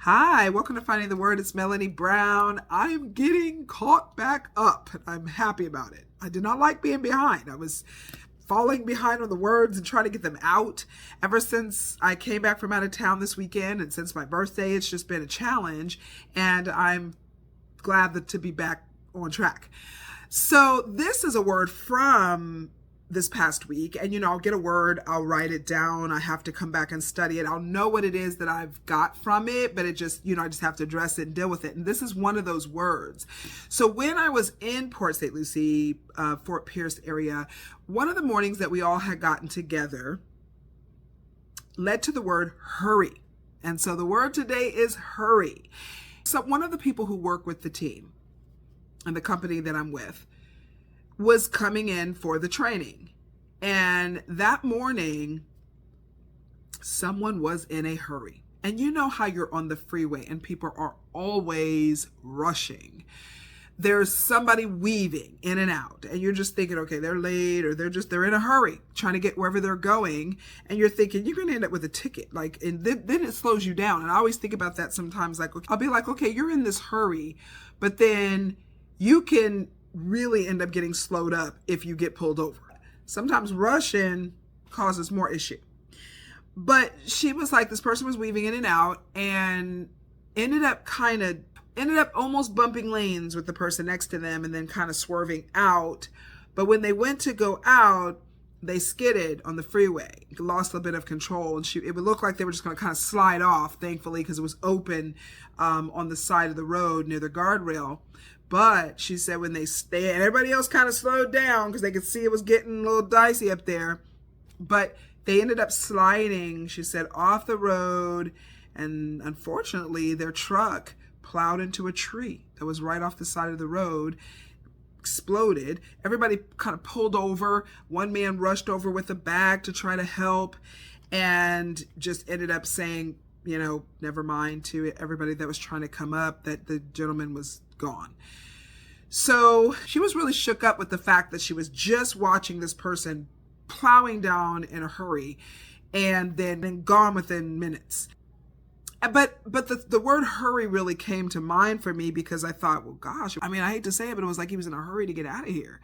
Hi, welcome to Finding the Word. It's Melanie Brown. I'm getting caught back up. I'm happy about it. I did not like being behind. I was falling behind on the words and trying to get them out. Ever since I came back from out of town this weekend and since my birthday, it's just been a challenge. And I'm glad to be back on track. So this is a word from this past week, and I'll get a word, I'll write it down, I have to come back and study it, I'll know what it is that I've got from it, but it just, I just have to address it and deal with it. And this is one of those words. So when I was in Port St. Lucie, Fort Pierce area, one of the mornings that we all had gotten together led to the word hurry. And so the word today is hurry. So one of the people who work with the team and the company that I'm with was coming in for the training. And that morning, someone was in a hurry. And you know how you're on the freeway and people are always rushing. There's somebody weaving in and out and you're just thinking, okay, they're late or they're in a hurry trying to get wherever they're going. And you're thinking you're going to end up with a ticket. And then it slows you down. And I always think about that sometimes. I'll be like, okay, you're in this hurry, but then you can really end up getting slowed up if you get pulled over. Sometimes rushing causes more issue. But she was like, this person was weaving in and out and ended up almost bumping lanes with the person next to them and then kind of swerving out. But when they went to go out, they skidded on the freeway, lost a bit of control, and it would look like they were just going to kind of slide off, thankfully, because it was open on the side of the road near the guardrail. But she said when and everybody else kind of slowed down because they could see it was getting a little dicey up there. But they ended up sliding, she said, off the road. And unfortunately, their truck plowed into a tree that was right off the side of the road, exploded. Everybody kind of pulled over. One man rushed over with a bag to try to help and just ended up saying, never mind to everybody that was trying to come up that the gentleman was gone. So she was really shook up with the fact that she was just watching this person plowing down in a hurry and then gone within minutes. But the word hurry really came to mind for me because I thought, well, gosh, I hate to say it, but it was like he was in a hurry to get out of here.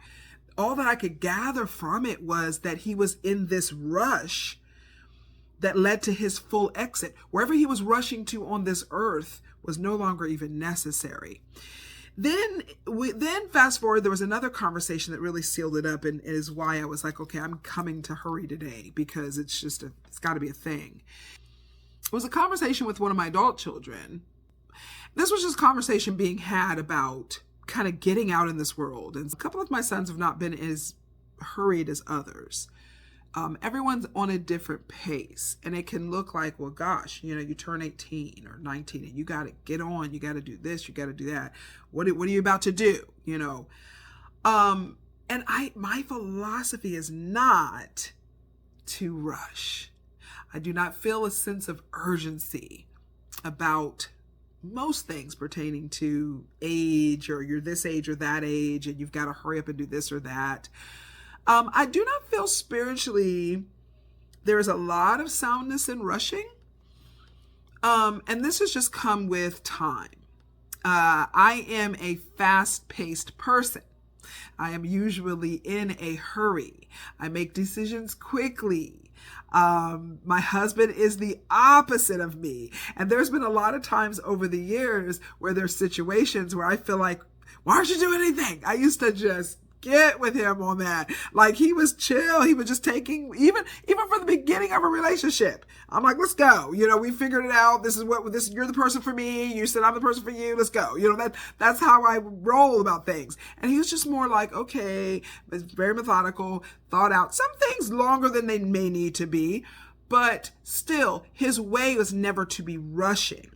All that I could gather from it was that he was in this rush that led to his full exit. Wherever he was rushing to on this earth was no longer even necessary. Then fast forward, there was another conversation that really sealed it up and is why I was like, okay, I'm coming to hurry today because it's got to be a thing. It was a conversation with one of my adult children. This was just conversation being had about kind of getting out in this world. And a couple of my sons have not been as hurried as others. Everyone's on a different pace and it can look like, well, gosh, you turn 18 or 19 and you got to get on, you got to do this, you got to do that. What are you about to do? And my philosophy is not to rush. I do not feel a sense of urgency about most things pertaining to age or you're this age or that age and you've got to hurry up and do this or that. I do not feel spiritually there is a lot of soundness in rushing. And this has just come with time. I am a fast-paced person. I am usually in a hurry. I make decisions quickly. My husband is the opposite of me. And there's been a lot of times over the years where there's situations where I feel like, why aren't you doing anything? I used to just get with him on that. Like he was chill. He was just taking, even from the beginning of a relationship. I'm like, let's go. We figured it out. You're the person for me. You said I'm the person for you. Let's go. That's how I roll about things. And he was just more like, okay, it's very methodical, thought out. Some things longer than they may need to be, but still his way was never to be rushing.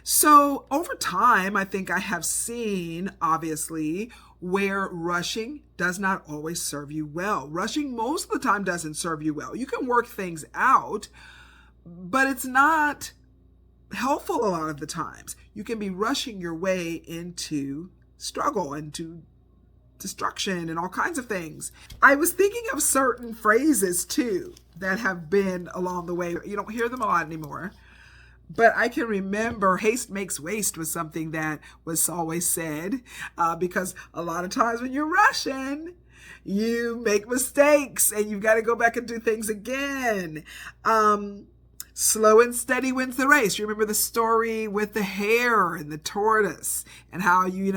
So over time, I think I have seen, obviously, where rushing does not always serve you well. Rushing most of the time doesn't serve you well. You can work things out, but it's not helpful a lot of the times. You can be rushing your way into struggle, into destruction, and all kinds of things. I was thinking of certain phrases too that have been along the way. You don't hear them a lot anymore, But I can remember haste makes waste was something that was always said, because a lot of times when you're rushing, you make mistakes and you've got to go back and do things again. Slow and steady wins the race. You remember the story with the hare and the tortoise and how, you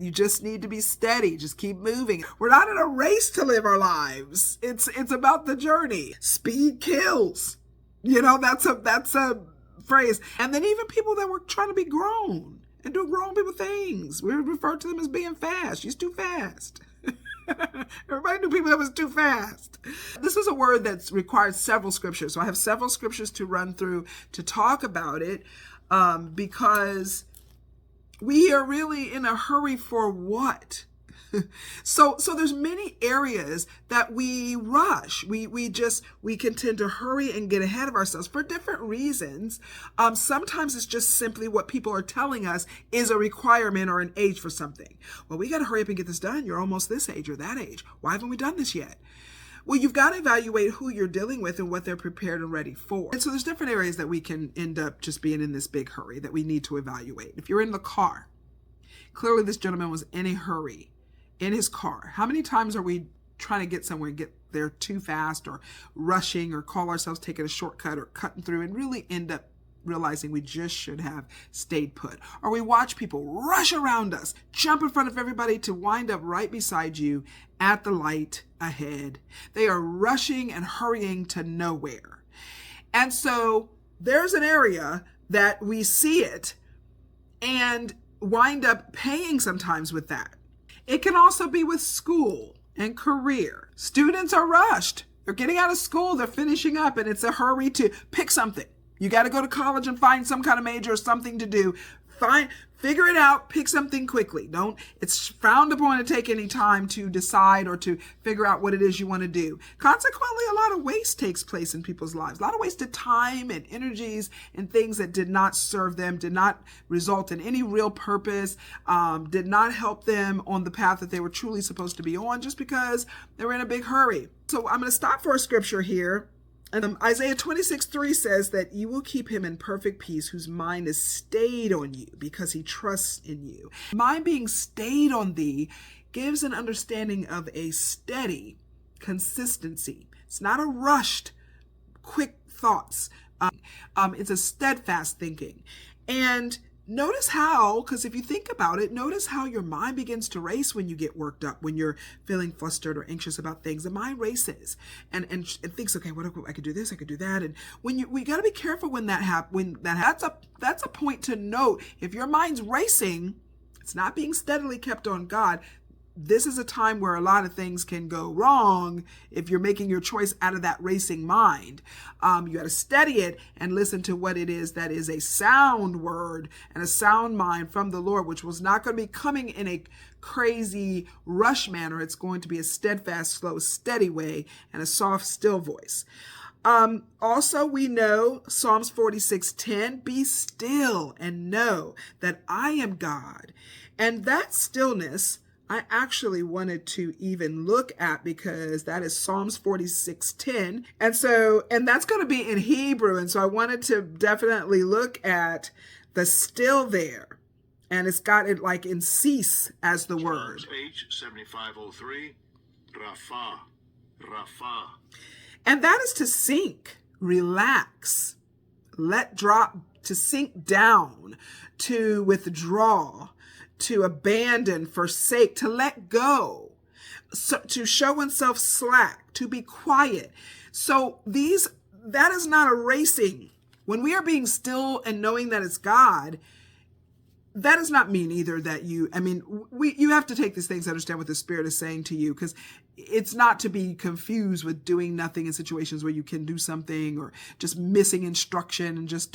just need to be steady. Just keep moving. We're not in a race to live our lives. It's about the journey. Speed kills. That's a phrase. And then even people that were trying to be grown and do grown people things, we would refer to them as being fast. She's too fast. Everybody knew people that was too fast. This is a word that's required several scriptures. So I have several scriptures to run through to talk about it, because we are really in a hurry for what? So there's many areas that we rush. We can tend to hurry and get ahead of ourselves for different reasons. Sometimes it's just simply what people are telling us is a requirement or an age for something. Well, we got to hurry up and get this done. You're almost this age or that age. Why haven't we done this yet? Well, you've got to evaluate who you're dealing with and what they're prepared and ready for. And so there's different areas that we can end up just being in this big hurry that we need to evaluate. If you're in the car, clearly this gentleman was in a hurry in his car. How many times are we trying to get somewhere and get there too fast, or rushing, or call ourselves taking a shortcut or cutting through and really end up realizing we just should have stayed put? Or we watch people rush around us, jump in front of everybody to wind up right beside you at the light ahead. They are rushing and hurrying to nowhere. And so there's an area that we see it and wind up paying sometimes with that. It can also be with school and career. Students are rushed. They're getting out of school, they're finishing up, and it's a hurry to pick something. You got to go to college and find some kind of major or something to do. Figure it out, pick something quickly. It's frowned upon to take any time to decide or to figure out what it is you want to do. Consequently, a lot of waste takes place in people's lives. A lot of wasted time and energies and things that did not serve them, did not result in any real purpose, did not help them on the path that they were truly supposed to be on, just because they were in a big hurry. So I'm going to stop for a scripture here. And Isaiah 26:3 says that you will keep him in perfect peace whose mind is stayed on you because he trusts in you. Mind being stayed on thee gives an understanding of a steady consistency. It's not a rushed, quick thoughts. It's a steadfast thinking. And notice how, because if you think about it, notice how your mind begins to race when you get worked up, when you're feeling flustered or anxious about things. The mind races and thinks, okay, I could do this, I could do that. And we got to be careful when that happens. That's a point to note. If your mind's racing, it's not being steadily kept on God. This is a time where a lot of things can go wrong if you're making your choice out of that racing mind. You got to steady it and listen to what it is that is a sound word and a sound mind from the Lord, which was not going to be coming in a crazy rush manner. It's going to be a steadfast, slow, steady way and a soft, still voice. Also, we know Psalms 46:10, be still and know that I am God. And that stillness I actually wanted to even look at, because that is Psalms 46:10. And that's going to be in Hebrew. And so I wanted to definitely look at the still there. And it's got it like in cease as the word. H7503, Rapha. And that is to sink, relax, let drop, to sink down, to withdraw, to abandon, forsake, to let go, so, to show oneself slack, to be quiet. So that is not a racing. When we are being still and knowing that it's God, that does not mean either that you have to take these things to understand what the Spirit is saying to you, because it's not to be confused with doing nothing in situations where you can do something, or just missing instruction and just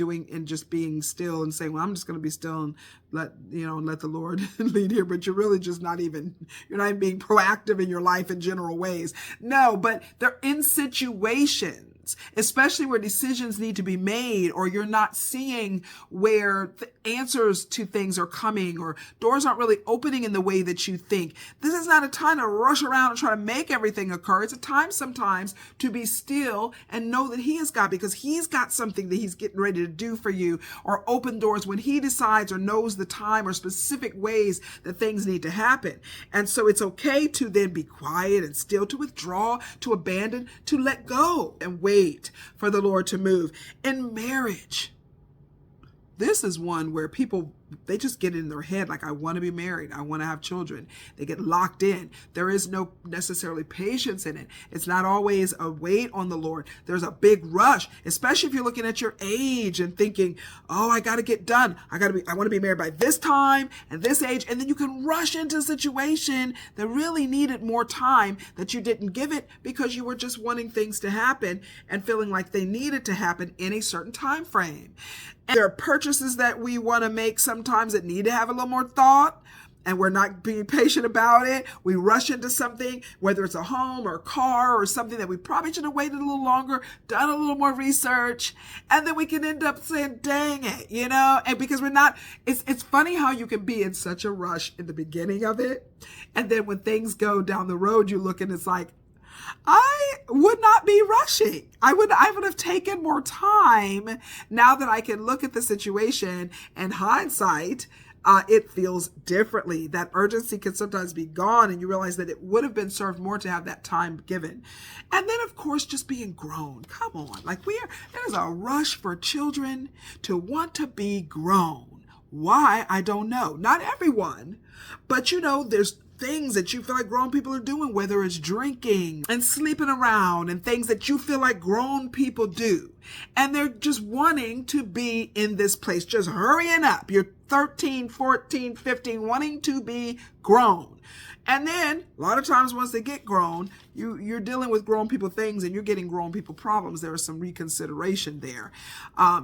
being still and saying, well, I'm just going to be still and let the Lord lead here. But you're really just not even being proactive in your life in general ways. No, but they're in situations decisions, especially where decisions need to be made, or you're not seeing where the answers to things are coming, or doors aren't really opening in the way that you think. This is not a time to rush around and try to make everything occur. It's a time sometimes to be still and know that he is God, because he's got something that he's getting ready to do for you, or open doors when he decides or knows the time or specific ways that things need to happen. And so it's okay to then be quiet and still, to withdraw, to abandon, to let go and wait for the Lord to move. In marriage, this is one where people, they just get in their head like, I want to be married, I want to have children. They get locked in. There is no necessarily patience in it. It's not always a wait on the Lord. There's a big rush, especially if you're looking at your age and thinking, oh, I got to get done. I want to be married by this time and this age. And then you can rush into a situation that really needed more time that you didn't give it because you were just wanting things to happen and feeling like they needed to happen in a certain time frame. And there are purchases that we want to make sometimes that need to have a little more thought, and we're not being patient about it. We rush into something, whether it's a home or a car or something that we probably should have waited a little longer, done a little more research, and then we can end up saying, dang it, and because we're not, it's funny how you can be in such a rush in the beginning of it, and then when things go down the road, you look and it's like, I would not be rushing. I would have taken more time. Now that I can look at the situation in hindsight, it feels differently. That urgency can sometimes be gone, and you realize that it would have been served more to have that time given. And then, of course, just being grown. Come on. There's a rush for children to want to be grown. Why? I don't know. Not everyone, but there's things that you feel like grown people are doing, whether it's drinking and sleeping around and things that you feel like grown people do. And they're just wanting to be in this place, just hurrying up. You're 13, 14, 15, wanting to be grown. And then a lot of times once they get grown, you're dealing with grown people things and you're getting grown people problems. There is some reconsideration there.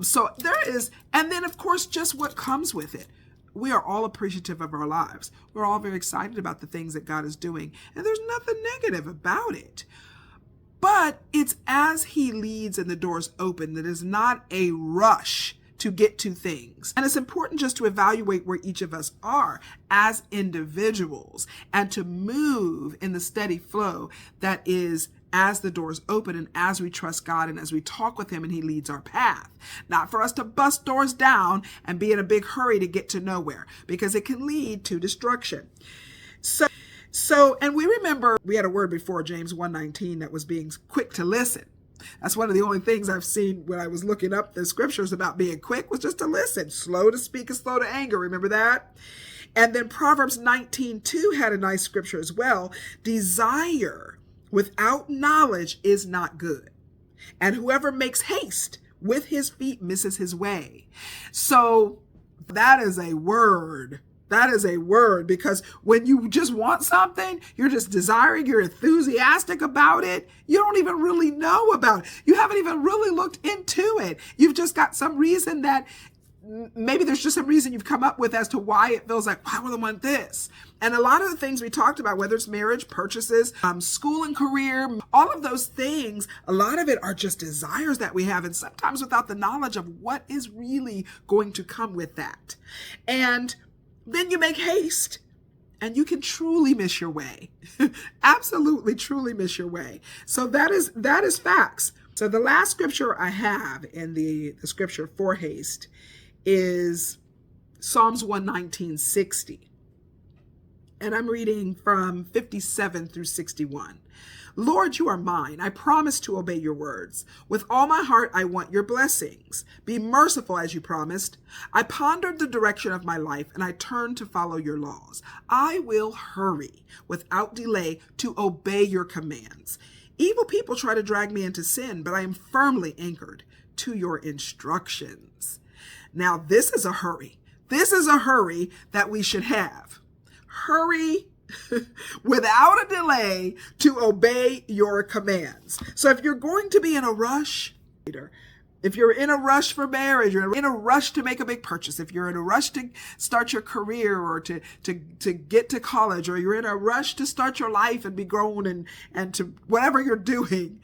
So there is, and then of course, just what comes with it. We are all appreciative of our lives. We're all very excited about the things that God is doing, and there's nothing negative about it. But it's as he leads and the doors open that is not a rush to get to things. And it's important just to evaluate where each of us are as individuals and to move in the steady flow that is as the doors open and as we trust God and as we talk with him and he leads our path. Not for us to bust doors down and be in a big hurry to get to nowhere, because it can lead to destruction. So, and we remember we had a word before, James 1:19, that was being quick to listen. That's one of the only things I've seen when I was looking up the scriptures about being quick, was just to listen. Slow to speak and slow to anger. Remember that? And then Proverbs 19:2 had a nice scripture as well. Desire without knowledge is not good, and whoever makes haste with his feet misses his way. So that is a word. That is a word, because when you just want something, you're just desiring, you're enthusiastic about it, you don't even really know about it. You haven't even really looked into it. You've just got some reason that maybe there's just some reason you've come up with as to why it feels like, why would I want this? And a lot of the things we talked about, whether it's marriage, purchases, school and career, all of those things, a lot of it are just desires that we have, and sometimes without the knowledge of what is really going to come with that. And then you make haste and you can truly miss your way. Absolutely, truly miss your way. So that is facts. So the last scripture I have in the scripture for haste is Psalms 119:60. And I'm reading from 57 through 61. Lord, you are mine. I promise to obey your words. With all my heart, I want your blessings. Be merciful as you promised. I pondered the direction of my life and I turned to follow your laws. I will hurry without delay to obey your commands. Evil people try to drag me into sin, but I am firmly anchored to your instructions. Now, this is a hurry. This is a hurry that we should have. Hurry without a delay to obey your commands. So if you're going to be in a rush, if you're in a rush for marriage, you're in a rush to make a big purchase, if you're in a rush to start your career or to get to college, or you're in a rush to start your life and be grown and to whatever you're doing,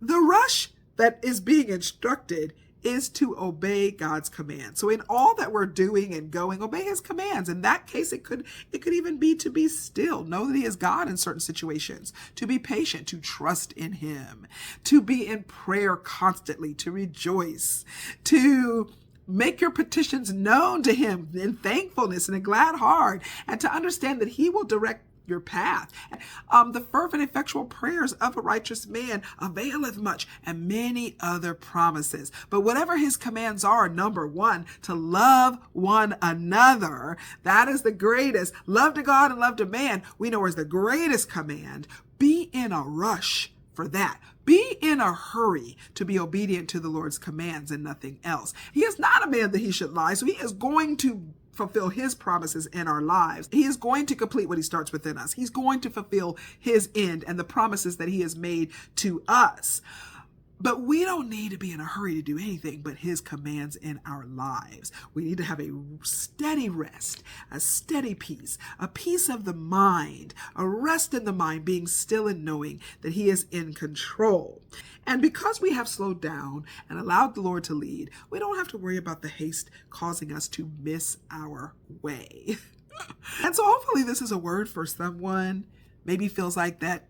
The rush that is being instructed is to obey God's command. So in all that we're doing and going, obey his commands. In that case, it could even be to be still, know that he is God in certain situations, to be patient, to trust in him, to be in prayer constantly, to rejoice, to make your petitions known to him in thankfulness and a glad heart, and to understand that he will direct your path. The fervent, effectual prayers of a righteous man availeth much, and many other promises. But whatever his commands are, number one, to love one another. That is the greatest. Love to God and love to man, we know is the greatest command. Be in a rush for that. Be in a hurry to be obedient to the Lord's commands and nothing else. He is not a man that he should lie, so he is going to fulfill his promises in our lives. He is going to complete what he starts within us. He's going to fulfill his end and the promises that he has made to us. But we don't need to be in a hurry to do anything but his commands in our lives. We need to have a steady rest, a steady peace, a peace of the mind, a rest in the mind, being still and knowing that he is in control. And because we have slowed down and allowed the Lord to lead, we don't have to worry about the haste causing us to miss our way. And so hopefully this is a word for someone. Maybe feels like that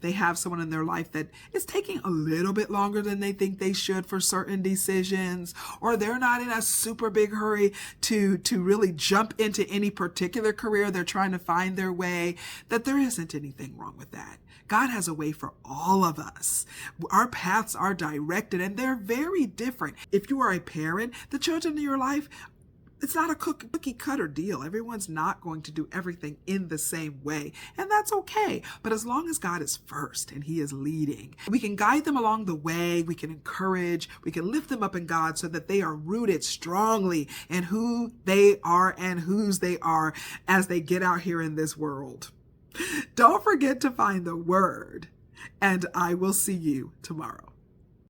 they have someone in their life that is taking a little bit longer than they think they should for certain decisions, or they're not in a super big hurry to really jump into any particular career. They're trying to find their way, that there isn't anything wrong with that. God has a way for all of us. Our paths are directed and they're very different. If you are a parent, the children in your life, it's not a cookie cutter deal. Everyone's not going to do everything in the same way, and that's okay. But as long as God is first and he is leading, we can guide them along the way. We can encourage, we can lift them up in God so that they are rooted strongly in who they are and whose they are as they get out here in this world. Don't forget to find the word, and I will see you tomorrow.